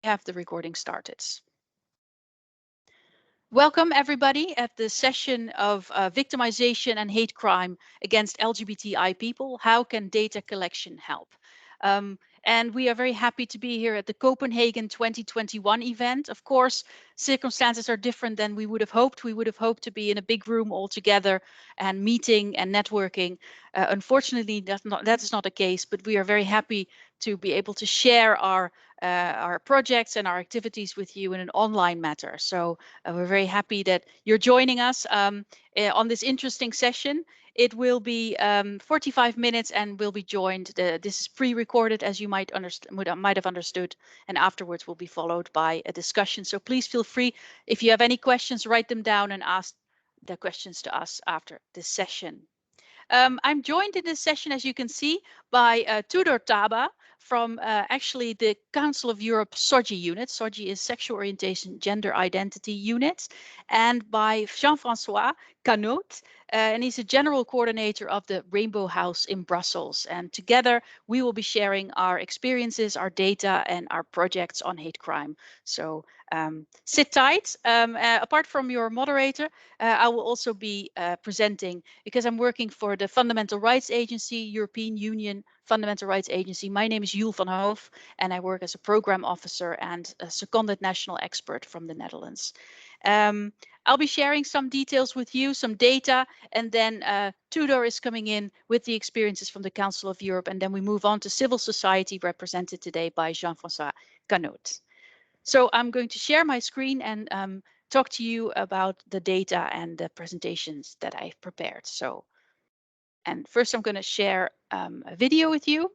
have the recording started. Welcome everybody at the session of victimization and hate crime against LGBTI people. How can data collection help? And we are very happy to be here at the Copenhagen 2021 event. Of course, circumstances are different than we would have hoped. We would have hoped to be in a big room all together and meeting and networking. Unfortunately, that is not the case, but we are very happy to be able to share our projects and our activities with you in an online matter. So we're very happy that you're joining us on this interesting session. It will be 45 minutes and will be joined. This is pre-recorded, as you might have understood, and afterwards will be followed by a discussion. So please feel free, if you have any questions, write them down and ask the questions to us after this session. I'm joined in this session, as you can see, by Tudor Taba from actually the Council of Europe SOGI unit. SOGI is Sexual Orientation Gender Identity Unit, and by Jean-Francois Canot, and he's a general coordinator of the Rainbow House in Brussels. And together we will be sharing our experiences, our data, and our projects on hate crime. So sit tight. Apart from your moderator, I will also be presenting, because I'm working for the Fundamental Rights Agency, European Union Fundamental Rights Agency. My name is Jules van Hoof, and I work as a program officer and a seconded national expert from the Netherlands. I'll be sharing some details with you, some data, and then Tudor is coming in with the experiences from the Council of Europe, and then we move on to civil society, represented today by Jean-Francois Canot. So I'm going to share my screen and talk to you about the data and the presentations that I've prepared. So, and first I'm going to share a video with you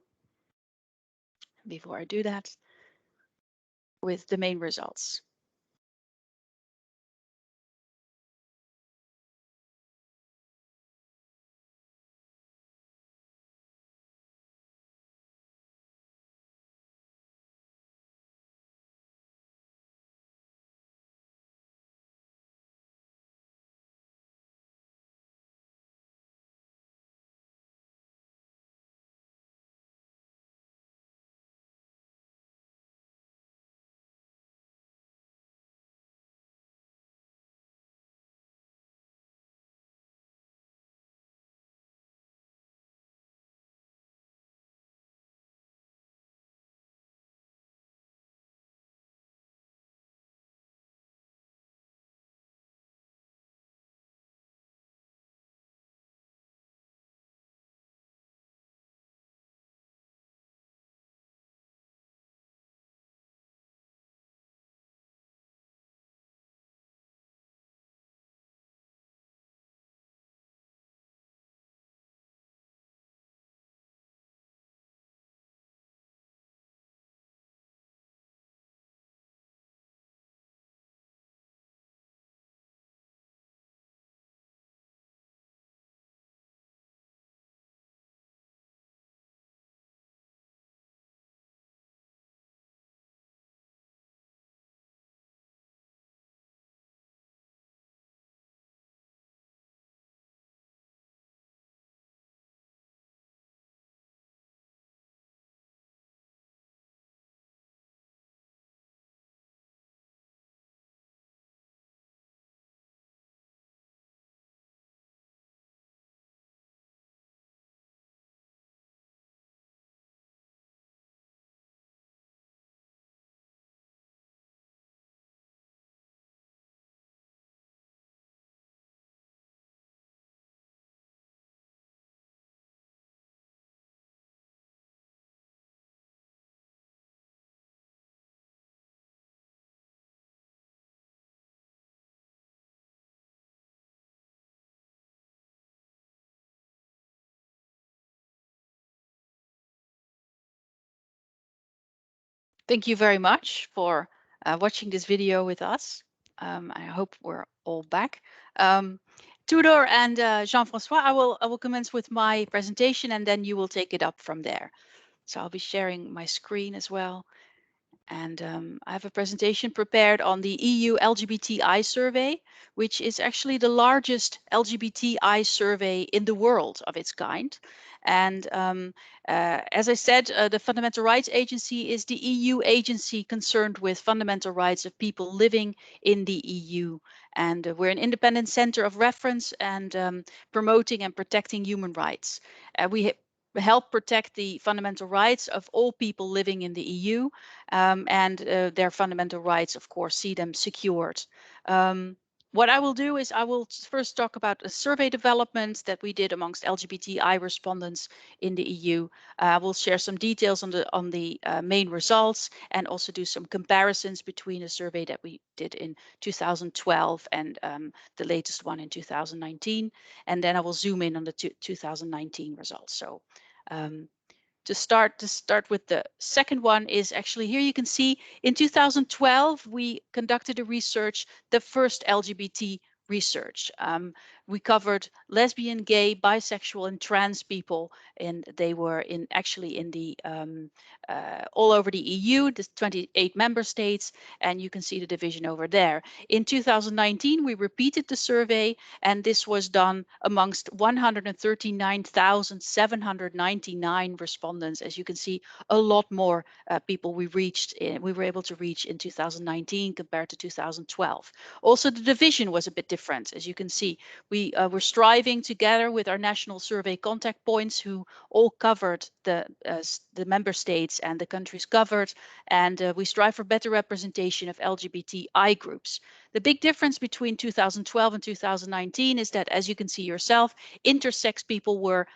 before I do that with the main results. Thank you very much for watching this video with us. I hope we're all back. Tudor and Jean-Francois, I will commence with my presentation and then you will take it up from there. So I'll be sharing my screen as well. And I have a presentation prepared on the EU LGBTI survey, which is actually the largest LGBTI survey in the world of its kind. And as I said, the Fundamental Rights Agency is the EU agency concerned with fundamental rights of people living in the EU. And we're an independent center of reference and promoting and protecting human rights. We help protect the fundamental rights of all people living in the EU, and their fundamental rights, of course, see them secured. What I will do is I will first talk about a survey development that we did amongst LGBTI respondents in the EU. I will share some details on the main results and also do some comparisons between a survey that we did in 2012 and the latest one in 2019. And then I will zoom in on the 2019 results. So um, to start with the second one is actually here you can see in 2012 we conducted a research, the first LGBT research. We covered lesbian, gay, bisexual, and trans people, and they were actually in the all over the EU, the 28 member states, and you can see the division over there. In 2019, we repeated the survey, and this was done amongst 139,799 respondents. As you can see, a lot more people we were able to reach in 2019 compared to 2012. Also, the division was a bit different. As you can see, we were striving together with our national survey contact points who all covered the member states and the countries covered, and we strive for better representation of LGBTI groups. The big difference between 2012 and 2019 is that, as you can see yourself, intersex people were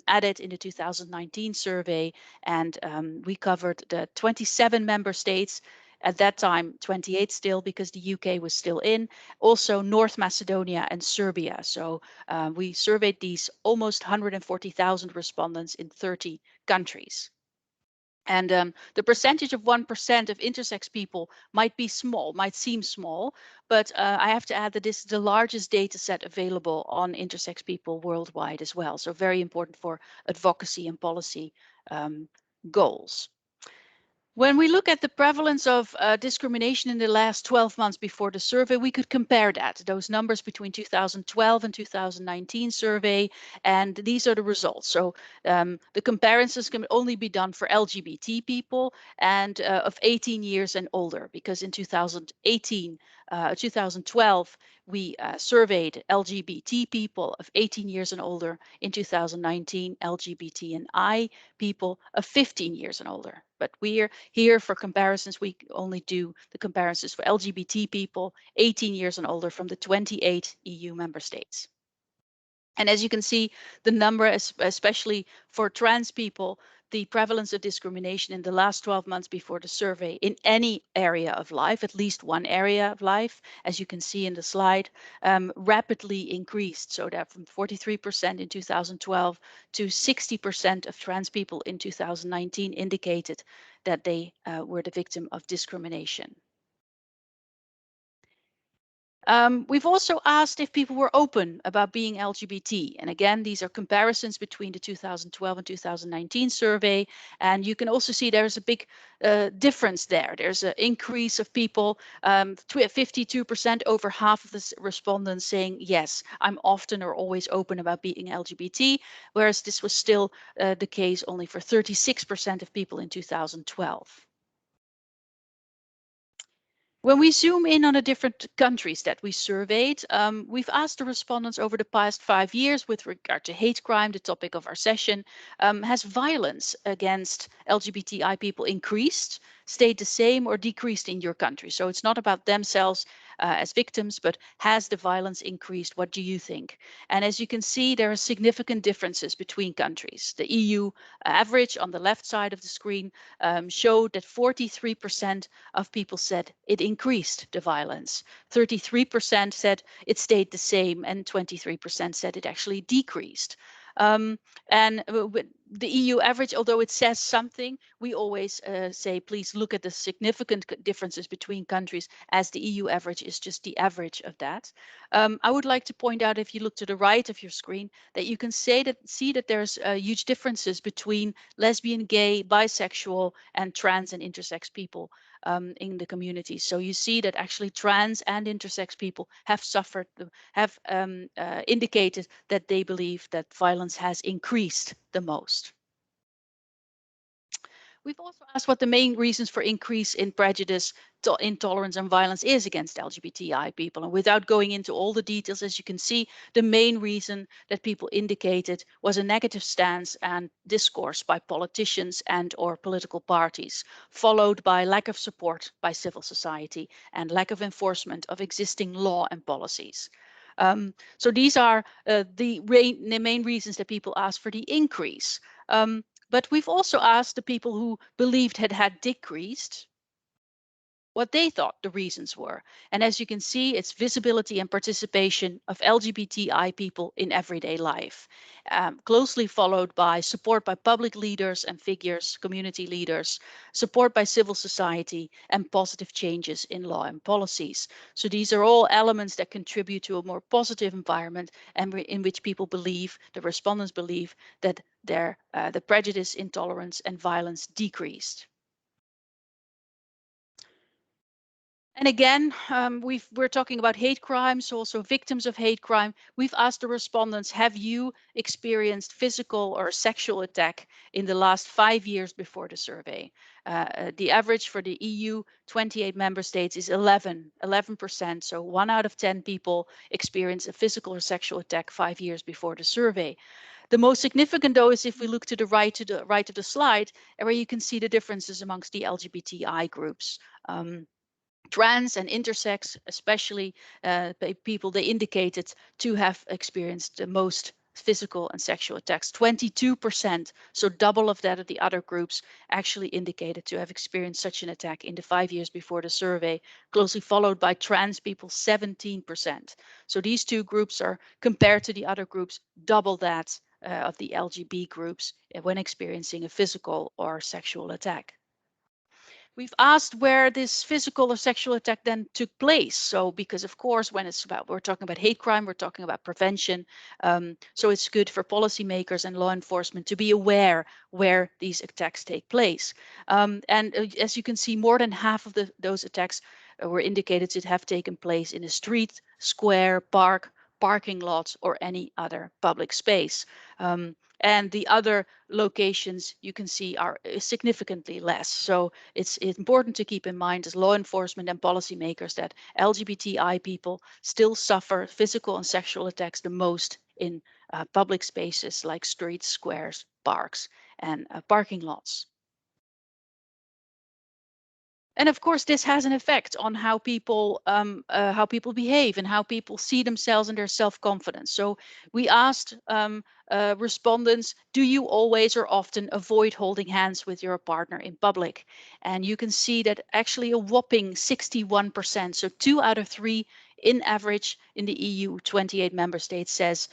added in the 2019 survey, and we covered the 27 member states. At that time, 28 still, because the UK was still in, also North Macedonia and Serbia. So we surveyed these almost 140,000 respondents in 30 countries. And the percentage of 1% of intersex people might be small, might seem small, but I have to add that this is the largest data set available on intersex people worldwide as well. So very important for advocacy and policy goals. When we look at the prevalence of discrimination in the last 12 months before the survey, we could compare those numbers between 2012 and 2019 survey, and these are the results. So the comparisons can only be done for LGBT people and of 18 years and older, because in 2012, we surveyed LGBT people of 18 years and older. In 2019, LGBT and I people of 15 years and older. But we're here for comparisons. We only do the comparisons for LGBT people 18 years and older from the 28 EU member states. And as you can see, the number, especially for trans people, the prevalence of discrimination in the last 12 months before the survey in any area of life, at least one area of life, as you can see in the slide, rapidly increased. So that from 43% in 2012 to 60% of trans people in 2019 indicated that they were the victim of discrimination. We've also asked if people were open about being LGBT. And again, these are comparisons between the 2012 and 2019 survey. And you can also see there's a big difference there. There's an increase of people, 52%, over half of the respondents saying, yes, I'm often or always open about being LGBT, whereas this was still the case only for 36% of people in 2012. When we zoom in on the different countries that we surveyed, we've asked the respondents over the past 5 years with regard to hate crime, the topic of our session, has violence against LGBTI people increased, stayed the same, or decreased in your country? So it's not about themselves as victims, but has the violence increased? What do you think? And as you can see, there are significant differences between countries. The EU average on the left side of the screen showed that 43% of people said it increased the violence. 33% said it stayed the same, and 23% said it actually decreased. And the EU average, although it says something, we always say, please look at the significant differences between countries, as the EU average is just the average of that. I would like to point out, if you look to the right of your screen, that you can see that there's huge differences between lesbian, gay, bisexual, and trans and intersex people in the community. So you see that actually trans and intersex people have indicated that they believe that violence has increased the most. We've also asked what the main reasons for increase in prejudice, intolerance and violence is against LGBTI people. And without going into all the details, as you can see, the main reason that people indicated was a negative stance and discourse by politicians and or political parties, followed by lack of support by civil society and lack of enforcement of existing law and policies. So these are the main reasons that people ask for the increase. But we've also asked the people who believed had decreased what they thought the reasons were. And as you can see, it's visibility and participation of LGBTI people in everyday life, closely followed by support by public leaders and figures, community leaders, support by civil society, and positive changes in law and policies. So these are all elements that contribute to a more positive environment and in which people believe, the respondents believe, that the prejudice, intolerance, and violence decreased. And again, we're talking about hate crimes, also victims of hate crime. We've asked the respondents, have you experienced physical or sexual attack in the last 5 years before the survey? The average for the EU 28 member states is 11%. So 1 out of 10 people experience a physical or sexual attack 5 years before the survey. The most significant, though, is if we look to the right of the slide, where you can see the differences amongst the LGBTI groups. Trans and intersex, especially people, they indicated to have experienced the most physical and sexual attacks. 22%, so double of that of the other groups, actually indicated to have experienced such an attack in the 5 years before the survey, closely followed by trans people, 17%. So these two groups are, compared to the other groups, double that of the LGB groups when experiencing a physical or sexual attack. We've asked where this physical or sexual attack then took place. So, because of course, when we're talking about hate crime, we're talking about prevention. So it's good for policymakers and law enforcement to be aware where these attacks take place. And as you can see, more than half of those attacks were indicated to have taken place in a street, square, park, parking lot, or any other public space. And the other locations you can see are significantly less. So it's important to keep in mind as law enforcement and policymakers that LGBTI people still suffer physical and sexual attacks the most in public spaces like streets, squares, parks, and parking lots. And of course, this has an effect on how people behave and how people see themselves and their self-confidence. So we asked respondents, do you always or often avoid holding hands with your partner in public? And you can see that actually a whopping 61%, so 2 out of 3 in average in the EU 28 member states says,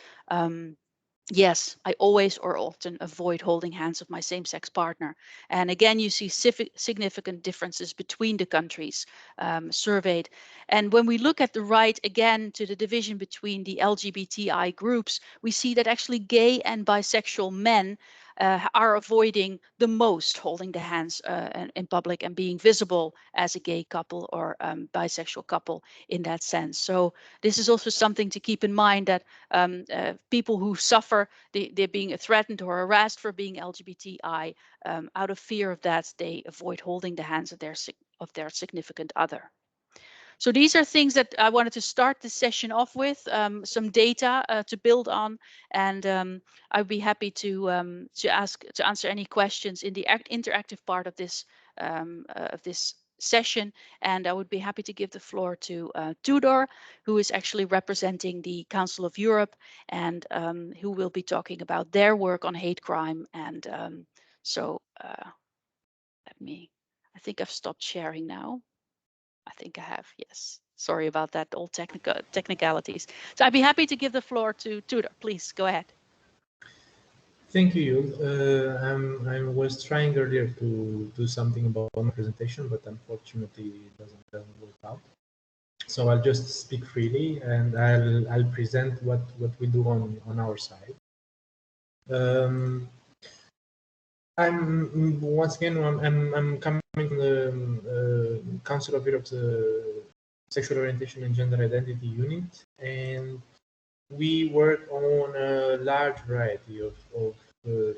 yes, I always or often avoid holding hands with my same-sex partner. And again, you see significant differences between the countries surveyed. And when we look at the right, again, to the division between the LGBTI groups, we see that actually gay and bisexual men are avoiding the most holding the hands in public and being visible as a gay couple or bisexual couple in that sense. So this is also something to keep in mind, that people who suffer, they're being threatened or harassed for being LGBTI, out of fear of that, they avoid holding the hands of their significant other. So these are things that I wanted to start this session off with, some data to build on, and I'd be happy to answer any questions in the interactive part of this session. And I would be happy to give the floor to Tudor, who is actually representing the Council of Europe, and who will be talking about their work on hate crime. And I think I've stopped sharing now. I think I have, yes. Sorry about that, all technicalities. So I'd be happy to give the floor to Tudor. Please go ahead. Thank you. I was trying earlier to do something about my presentation, but unfortunately it doesn't work out. So I'll just speak freely, and I'll present what we do on our side. I'm once again I'm coming from the Council of Europe's Sexual Orientation and Gender Identity Unit, and we work on a large variety of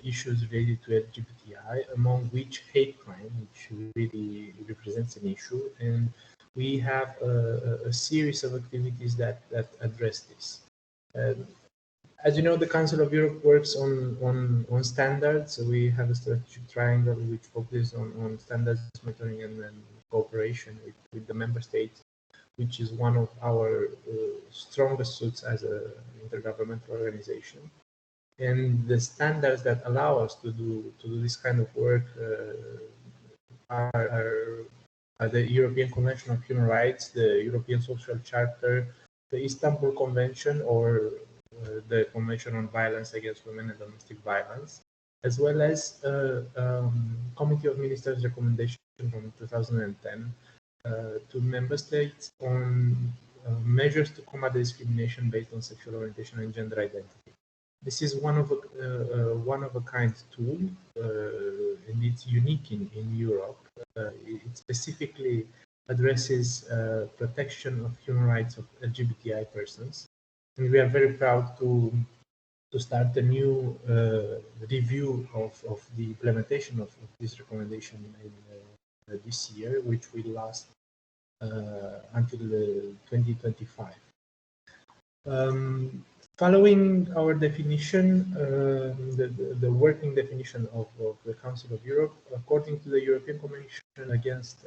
issues related to LGBTI, among which hate crime, which really represents an issue. And we have a series of activities that address this. As you know, the Council of Europe works on standards. So we have a strategic triangle which focuses on standards monitoring and cooperation with the member states, which is one of our strongest suits as an intergovernmental organization. And the standards that allow us to do this kind of work are the European Convention on Human Rights, the European Social Charter, the Istanbul Convention, or the Convention on Violence Against Women and Domestic Violence, as well as Committee of Ministers recommendation from 2010 to member states on measures to combat discrimination based on sexual orientation and gender identity. This is one of a kind tool, and it's unique in Europe. It specifically addresses protection of human rights of LGBTI persons, and we are very proud to start a new review of the implementation of this recommendation in this year, which will last until 2025. Following our definition, the working definition of the Council of Europe, according to the European Commission Against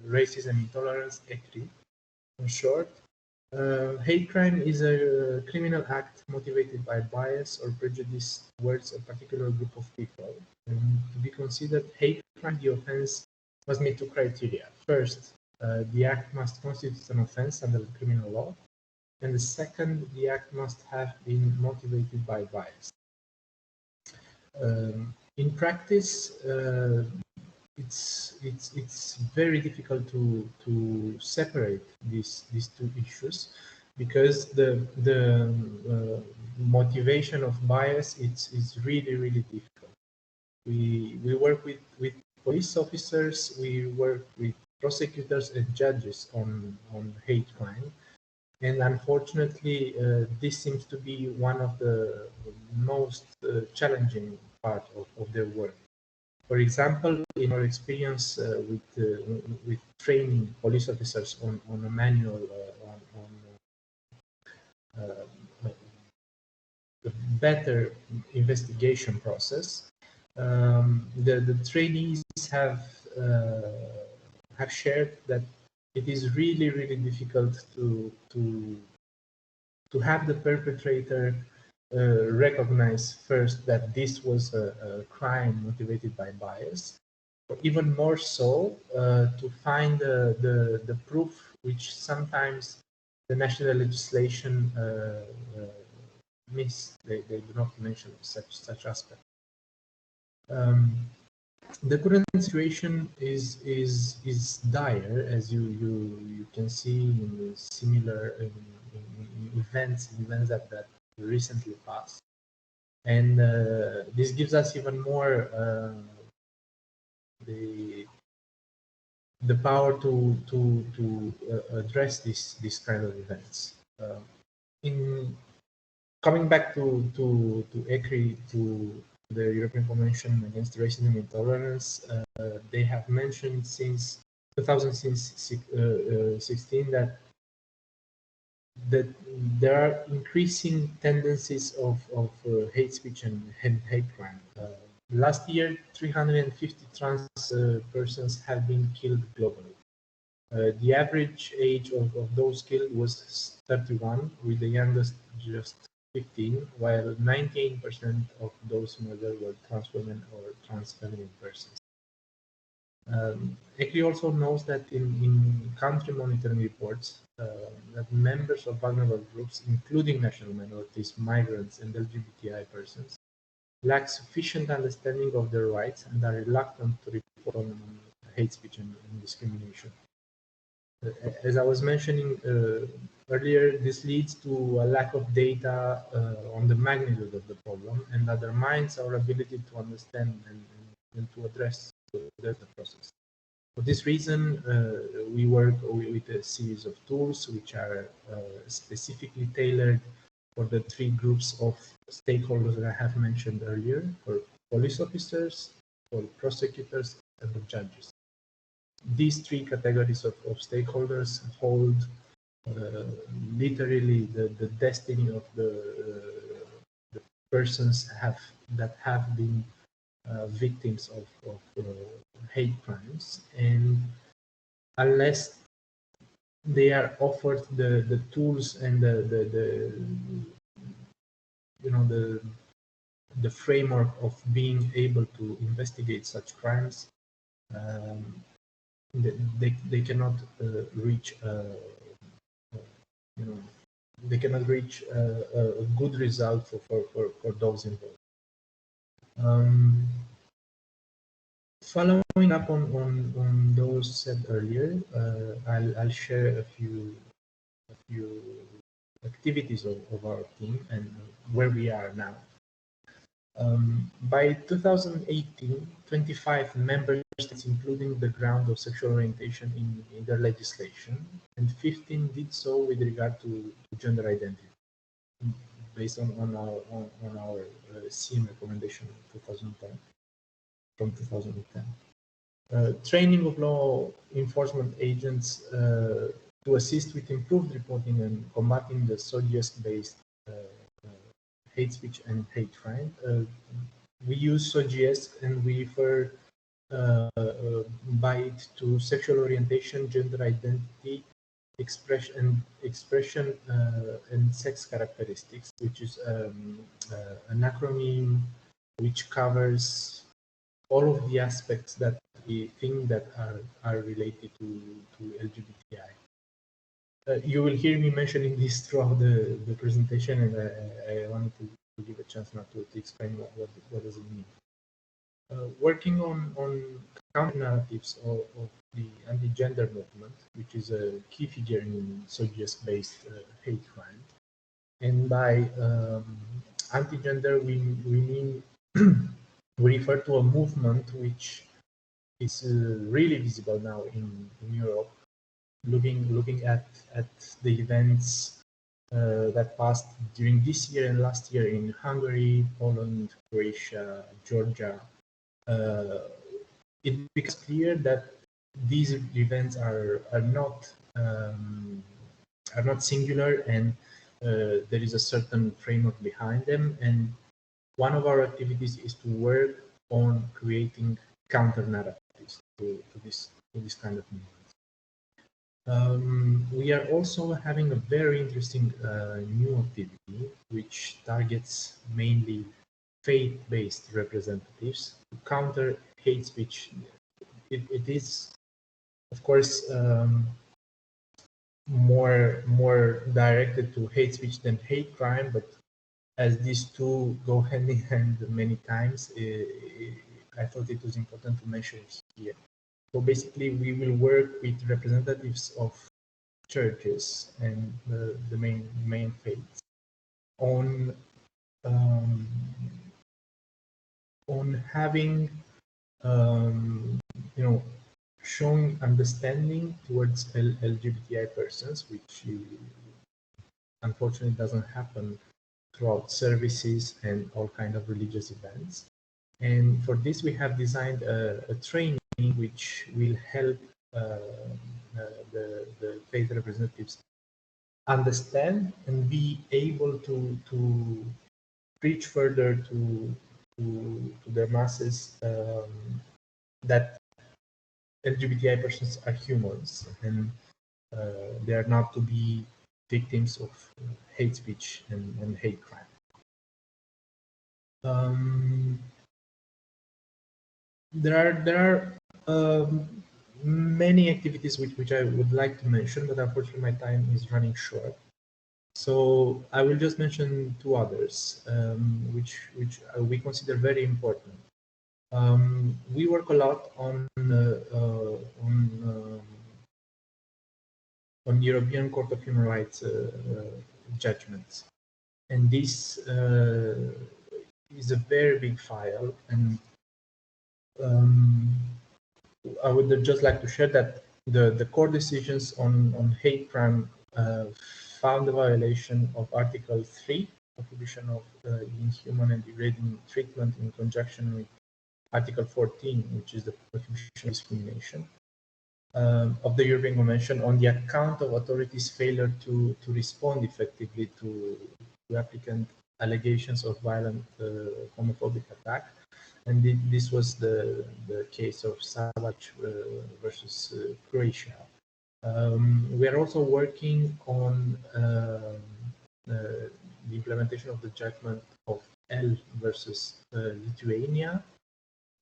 Racism and Intolerance, ECRI, in short, hate crime is a criminal act motivated by bias or prejudice towards a particular group of people. And to be considered hate crime, the offense must meet two criteria. First, the act must constitute an offense under the criminal law. And the second, the act must have been motivated by bias. In practice, it's very difficult to separate these two issues, because the motivation of bias is really difficult. We work with police officers, we work with prosecutors and judges on hate crime. And unfortunately, this seems to be one of the most challenging part of their work. For example, in our experience with training police officers on a manual a better investigation process, the trainees have shared that it is really difficult to have the perpetrator recognize first that this was a crime motivated by bias, or even more so to find the proof, which sometimes the national legislation miss. They do not mention such aspect. The current situation is dire, as you can see in similar events that recently passed, and this gives us even more the power to address this kind of events. In coming back to ECRI, to the European Convention Against Racism and Intolerance, they have mentioned since 2016 that there are increasing tendencies of hate speech and hate crime. Last year, 350 trans persons have been killed globally. The average age of those killed was 31, with the youngest just 15, while 98% of those murdered were trans women or trans feminine persons. ECRI also knows that in country monitoring reports, that members of vulnerable groups, including national minorities, migrants, and LGBTI persons, lack sufficient understanding of their rights and are reluctant to report on hate speech and discrimination. As I was mentioning earlier, this leads to a lack of data on the magnitude of the problem, and undermines our ability to understand and to address the process. For this reason, we work with a series of tools which are specifically tailored for the three groups of stakeholders that I have mentioned earlier, for police officers, for prosecutors, and the judges. These three categories of stakeholders hold literally the destiny of the persons that have been victims of hate crimes, and unless they are offered the tools and the you know the framework of being able to investigate such crimes, they cannot reach you know they cannot reach a good result for those involved. Following up on those said earlier, I'll share a few activities of our team and where we are now. By 2018, 25 member states, including the ground of sexual orientation in their legislation, and 15 did so with regard to gender identity, based on our CM recommendation from 2010. Training of law enforcement agents to assist with improved reporting and combating the SOGIESC-based hate speech and hate crime. We use SOGIESC and we refer by it to sexual orientation, gender identity, expression and sex characteristics, which is an acronym which covers all of the aspects that we think that are related to LGBTI. You will hear me mentioning this throughout the presentation, and I wanted to give a chance now to explain what does it mean. Working on counter narratives of the anti-gender movement, which is a key figure in SOGIESC-based hate crime. And by anti-gender, we mean we refer to a movement which is really visible now in Europe, looking at the events that passed during this year and last year in Hungary, Poland, Croatia, Georgia. It becomes clear that these events are not singular, and there is a certain framework behind them. And one of our activities is to work on creating counter narratives to this kind of movement. We are also having a very interesting new activity which targets mainly faith-based representatives to counter hate speech. It is, of course, more directed to hate speech than hate crime, but as these two go hand in hand many times, I thought it was important to mention it here. So basically, we will work with representatives of churches and the main faiths on having showing understanding towards LGBTI persons, which unfortunately doesn't happen throughout services and all kind of religious events. And for this, we have designed a training which will help the faith representatives understand and be able to preach further to the masses that LGBTI persons are humans and they are not to be victims of hate speech and hate crime. There are many activities which I would like to mention, but unfortunately my time is running short. So I will just mention two others, which we consider very important. We work a lot on European Court of Human Rights judgments, and this is a very big file. And I would just like to share that the court decisions on hate crime found a violation of Article 3, prohibition of inhuman and degrading treatment, in conjunction with Article 14, which is the prohibition of discrimination, of the European Convention, on the account of authorities' failure to respond effectively to applicant allegations of violent homophobic attack. And this was the case of Savic versus Croatia. We are also working on the implementation of the judgment of L versus Lithuania,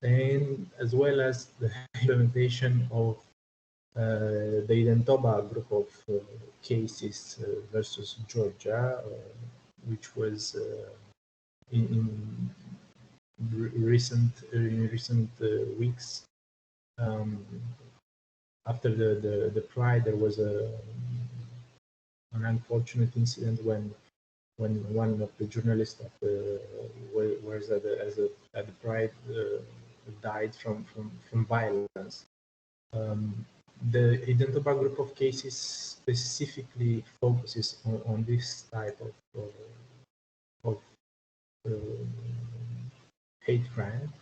and as well as the implementation of the Identoba group of cases versus Georgia, which was in recent weeks. After the Pride, there was an unfortunate incident when one of the journalists at the Pride died from violence. The Identoba group of cases specifically focuses on this type of hate crime,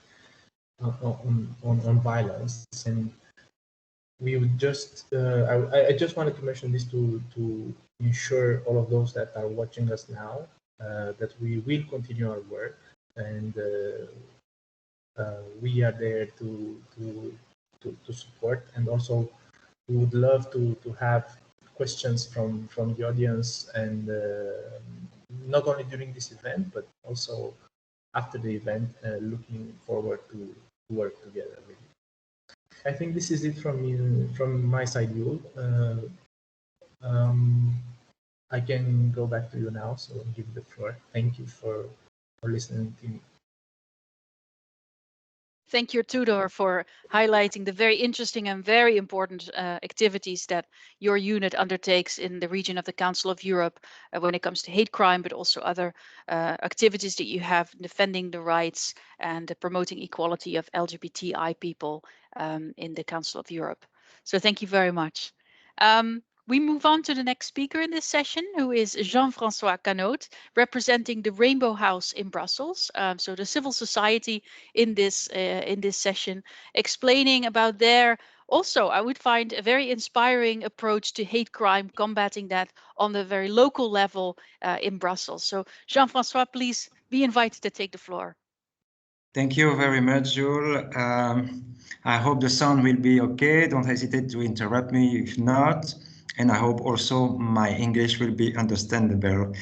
on violence, and we would just I just wanted to mention this to ensure all of those that are watching us now that we will continue our work, and we are there to support, and also we would love to have questions from the audience, and not only during this event but also after the event, looking forward to work together with you. I think this is it from my side, Yul. I can go back to you now, so I'll give you the floor. Thank you for listening to me. Thank you, Tudor, for highlighting the very interesting and very important activities that your unit undertakes in the region of the Council of Europe when it comes to hate crime, but also other activities that you have defending the rights and promoting equality of LGBTI people in the Council of Europe. So thank you very much. We move on to the next speaker in this session, who is Jean-Francois Canote, representing the Rainbow House in Brussels. So the civil society in this session, explaining about their, also I would find, a very inspiring approach to hate crime, combating that on the very local level in Brussels. So Jean-Francois, please be invited to take the floor. Thank you very much, Jules. I hope the sound will be okay. Don't hesitate to interrupt me if not. And I hope also my English will be understandable.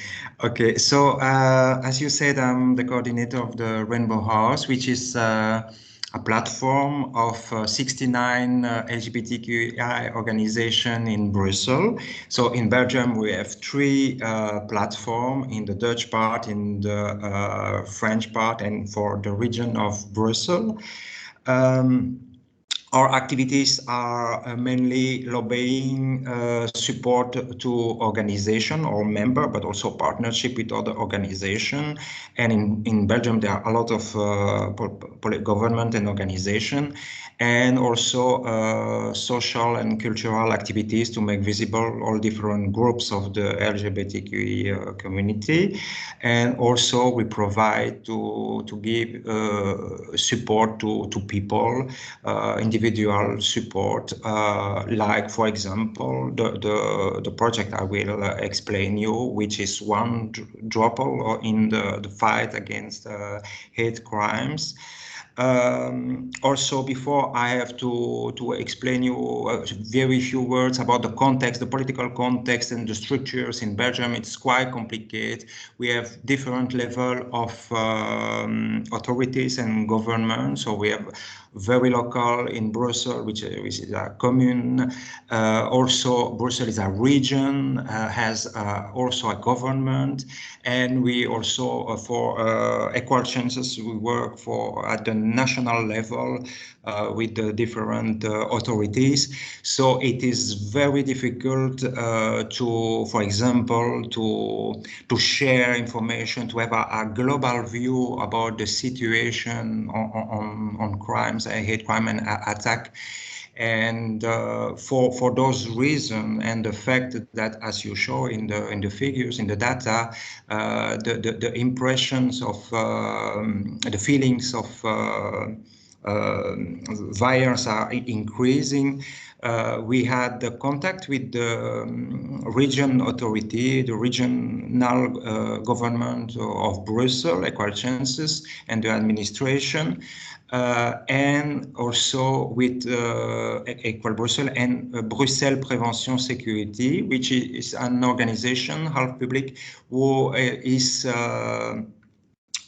Okay, so as you said, I'm the coordinator of the Rainbow House, which is a platform of 69 LGBTQI organizations in Brussels. So in Belgium, we have 3 platforms, in the Dutch part, in the French part, and for the region of Brussels. Our activities are mainly lobbying, support to organization or member, but also partnership with other organizations. And in Belgium, there are a lot of government and organization, and also social and cultural activities to make visible all different groups of the LGBTQ community. And also we provide to give support to people, individual support, like, for example, the project I will explain you, which is one drop in the fight against hate crimes. Also, before I have to explain you very few words about the context, the political context and the structures in Belgium. It's quite complicated. We have different level of authorities and government. So we have very local in Brussels, which is a commune. Also, Brussels is a region, has also a government, and we also for equal chances we work for at the national level with the different authorities. So it is very difficult to, for example, to share information, to have a global view about the situation on crimes, hate crime and attack And for those reasons, and the fact that, as you show in the figures, in the data, the impressions of the feelings of violence are increasing. We had the contact with the region authority, the regional government of Brussels, Equal Chances, and the administration, and also with Equal Brussels and Bruxelles Prevention Security, which is an organization, half public, who is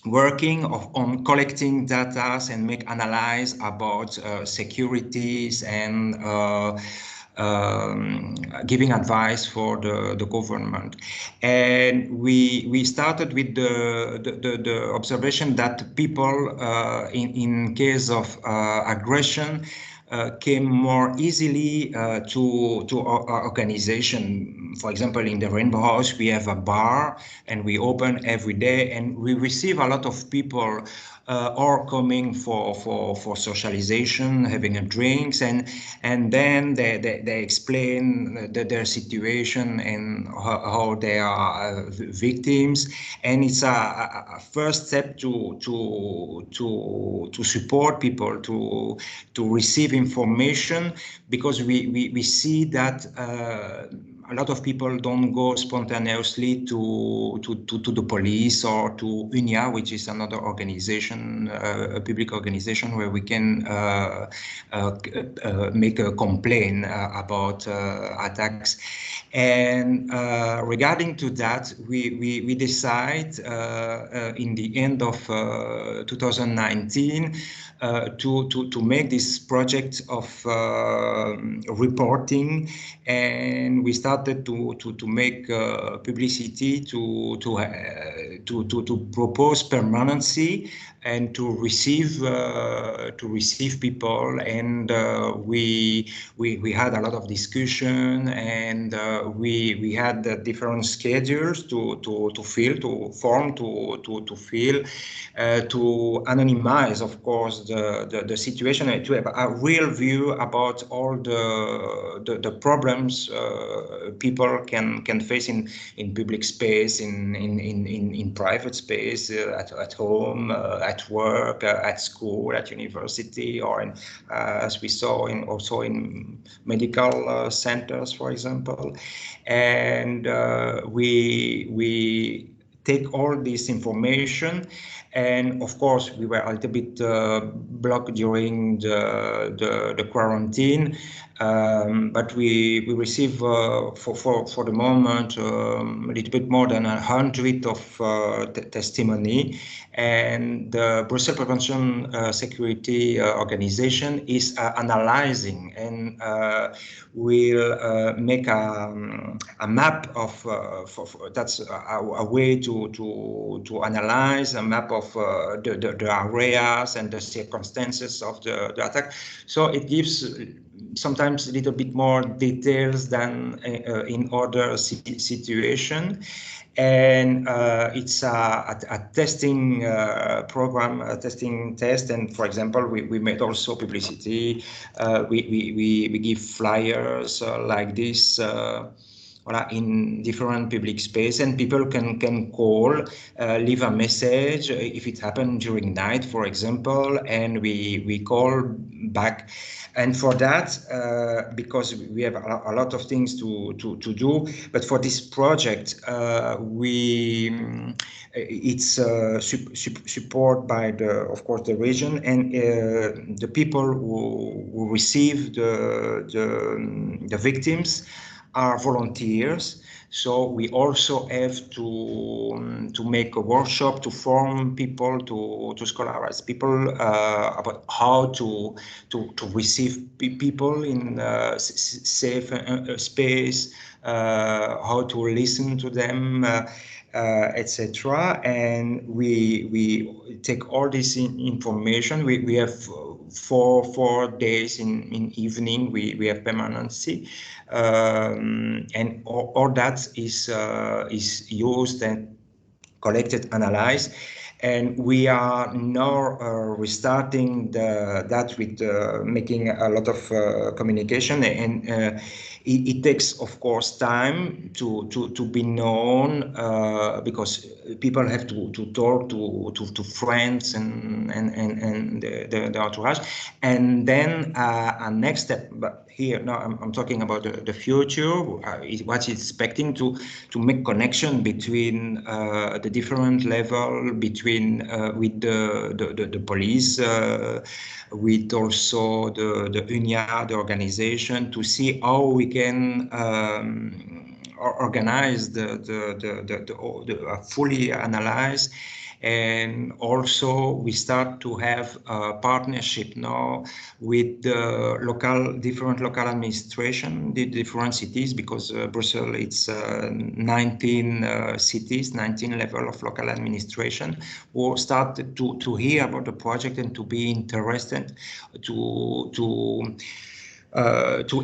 working on collecting data and make analysis about securities and giving advice for the government. And we started with the observation that people in case of aggression came more easily to our organization. For example, in the Rainbow House, we have a bar and we open every day, and we receive a lot of people or coming for socialization, having a drinks, and then they explain their situation and how they are victims, and it's a first step to support people to receive information, because we see that a lot of people don't go spontaneously to the police or to UNIA, which is another organization, a public organization where we can make a complaint about attacks. And regarding to that, we decide in the end of 2019 to make this project of reporting, and we started to make publicity to propose permanency and to receive people, and we had a lot of discussion, and we had different schedules to fill, to form, to fill, to anonymize, of course, the situation, and to have a real view about all the problems people can face in public space, in private space, at home, at work, at school, at university, or in, as we saw also in medical centers, for example. And we take all this information, and of course we were a little bit blocked during the quarantine, but we receive for the moment a little bit more than 100 of testimony, and the Brussels Prevention Security Organization is analyzing and will make a map of that's a way to analyze a map of the areas and the circumstances of the attack. So it gives sometimes a little bit more details than in other situation. And it's a testing program, a testing test. And for example, we made also publicity. We give flyers like this in different public space, and people can call, leave a message if it happened during night, for example, and we call back. And for that, because we have a lot of things to do, but for this project, it's support by of course the region, and the people who receive the victims are volunteers. So we also have to make a workshop to form people, to scolarize people about how to receive people in safe space, how to listen to them, etc. And we take all this information. We have 4 days in evening. We have permanency, and all that is used and collected, analyzed, And we are now restarting that with making a lot of communication, and it takes, of course, time to be known, because people have to talk to friends and the entourage, and then a next step. But here now I'm talking about the future. What is expecting to make connection between the different level, between with the police, with also the UNIA, the organization, to see how we can organize the fully analyze. And also we start to have a partnership now with the different local administration, the different cities, because Brussels, it's 19 cities, 19 level of local administration, who start to hear about the project and to be interested to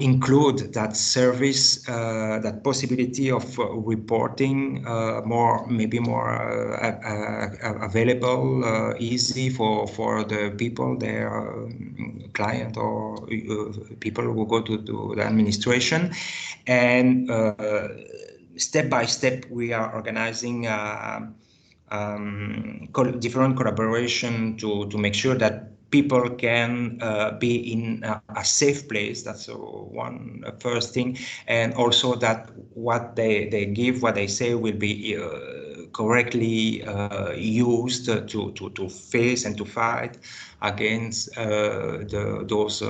include that service, that possibility of reporting maybe more available, easy for the people, their client or people who go to the administration. And step by step, we are organizing different collaboration to make sure that people can be in a safe place. That's one first thing. And also that what they give, what they say will be correctly used to face and to fight against those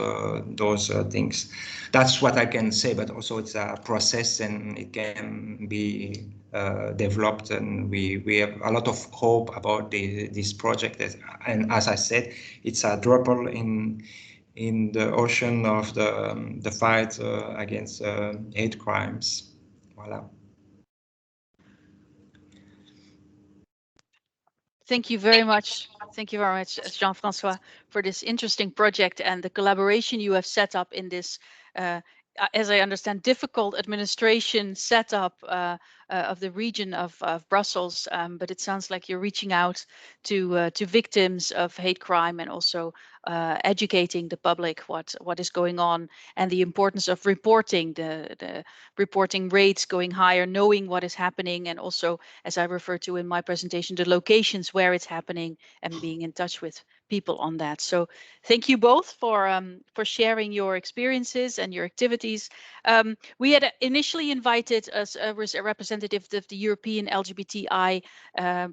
things. That's what I can say, but also it's a process and it can be developed, and we have a lot of hope about this project. And as I said, it's a drop in the ocean of the fight against hate crimes. Voilà. Thank you very much. Thank you very much, Jean-Francois, for this interesting project and the collaboration you have set up in this, as I understand, difficult administration setup of the region of Brussels. But it sounds like you're reaching out to victims of hate crime and also educating the public what is going on and the importance of reporting, the reporting rates going higher, knowing what is happening, and also, as I referred to in my presentation, the locations where it's happening and being in touch with people on that. So thank you both for sharing your experiences and your activities. We had initially invited a representative of the European LGBTI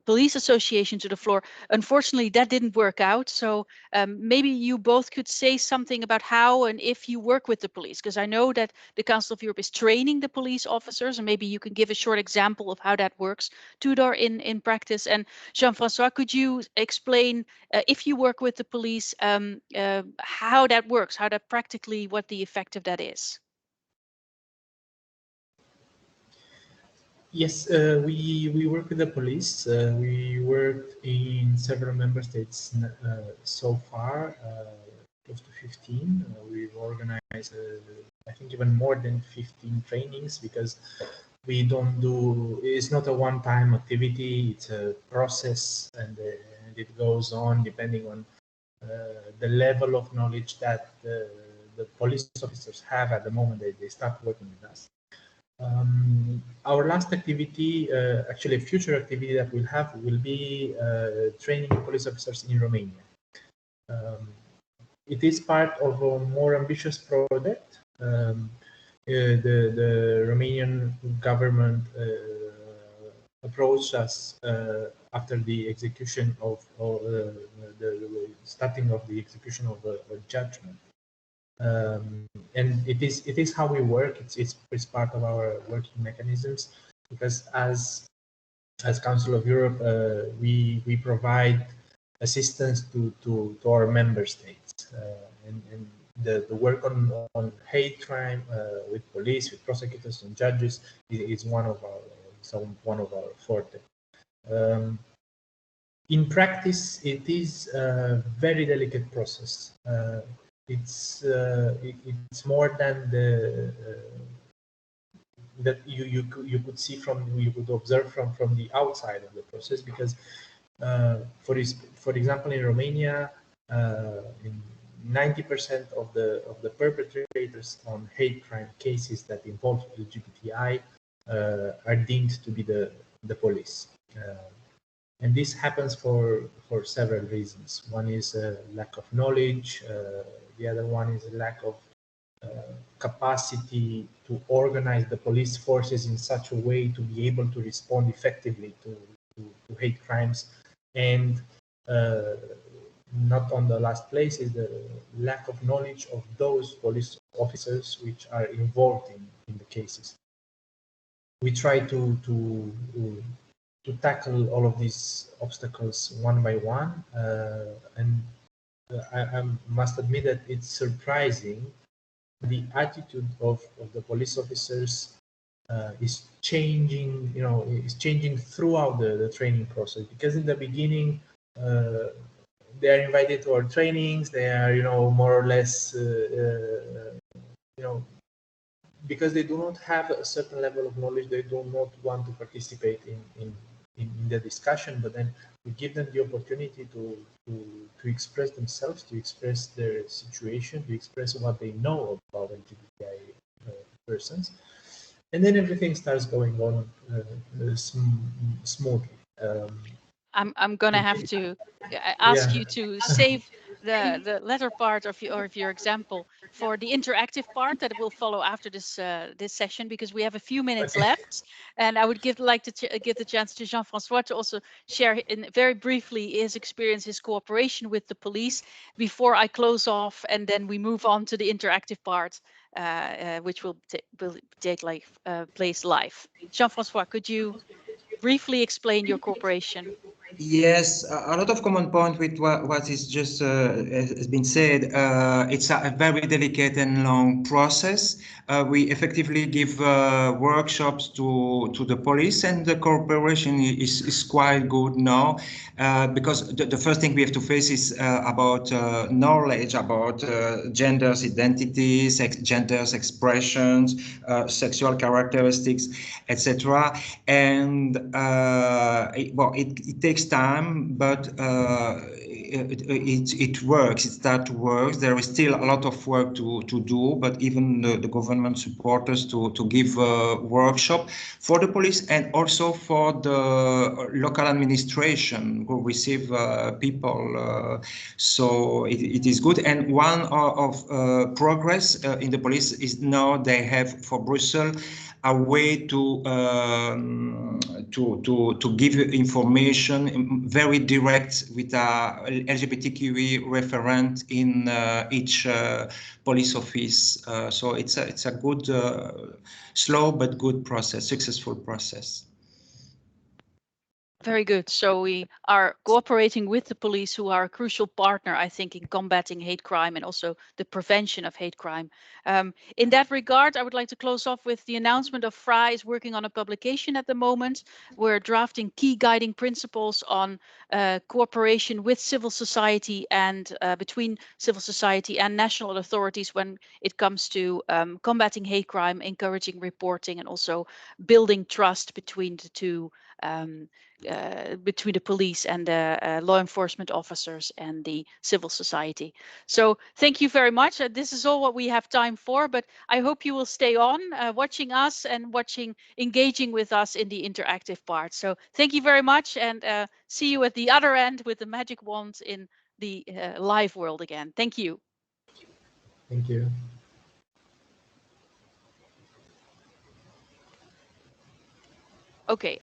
Police Association to the floor. Unfortunately, that didn't work out. So maybe you both could say something about how and if you work with the police, because I know that the Council of Europe is training the police officers, and maybe you can give a short example of how that works, Tudor, in practice. And Jean-Francois, could you explain, if you work with the police, how that works, how that practically, what the effect of that is? Yes, we work with the police. We worked in several member states so far, close to 15. We've organized, I think, even more than 15 trainings, because we don't do, it's not a one-time activity, it's a process, and it goes on depending on the level of knowledge that the police officers have at the moment they start working with us. Our last activity, actually a future activity that we'll have, will be training police officers in Romania. It is part of a more ambitious project. The Romanian government approached us after the execution of the starting of the execution of a judgment. And it is how we work. It's part of our working mechanisms, because as Council of Europe, we provide assistance to our member states, and the work on hate crime with police, with prosecutors and judges is one of our forte. In practice, it is a very delicate process. It's more than that you could see you could observe from the outside of the process, because For example, in Romania, in 90% of the perpetrators on hate crime cases that involve LGBTI are deemed to be the police. And this happens for several reasons. One is a lack of knowledge. The other one is a lack of capacity to organize the police forces in such a way to be able to respond effectively to hate crimes. And not on the last place is the lack of knowledge of those police officers which are involved in the cases. We try to tackle all of these obstacles one by one, and I must admit that it's surprising the attitude of the police officers is changing. Is changing throughout the training process, because in the beginning they are invited to our trainings. They are more or less because they do not have a certain level of knowledge, they do not want to participate in the discussion. But then we give them the opportunity to express themselves, to express their situation, to express what they know about LGBTI persons, and then everything starts going on smoothly. I'm gonna have to ask you to save the latter part of your example for the interactive part that will follow after this session, because we have a few minutes Okay. left, and I would like to give the chance to Jean-Francois to also share very briefly his experience, his cooperation with the police before I close off, and then we move on to the interactive part, which will take place live. Jean-Francois, could you briefly explain your cooperation? Yes, a lot of common point with what is just has been said. It's a very delicate and long process. We effectively give workshops to the police, and the cooperation is quite good now, because the first thing we have to face is about knowledge about genders, identities, genders, expressions, sexual characteristics, etc. And it takes time, but it works. It starts to work. There is still a lot of work to do, but even the government support us to give a workshop for the police and also for the local administration who receive people. So it is good. And one of progress in the police is now they have for Brussels a way to give information very direct with a LGBTQI referent in each police office. So it's a good, slow but good process, successful process. Very good. So we are cooperating with the police, who are a crucial partner, I think, in combating hate crime and also the prevention of hate crime. In that regard, I would like to close off with the announcement of FRA is working on a publication at the moment. We're drafting key guiding principles on cooperation with civil society and between civil society and national authorities when it comes to combating hate crime, encouraging reporting, and also building trust between the two, between the police and the law enforcement officers and the civil society. So thank you very much. This is all what we have time for, but I hope you will stay on watching us and engaging with us in the interactive part. So thank you very much, and see you at the other end with the magic wand in the live world again. Thank you. Thank you. Okay.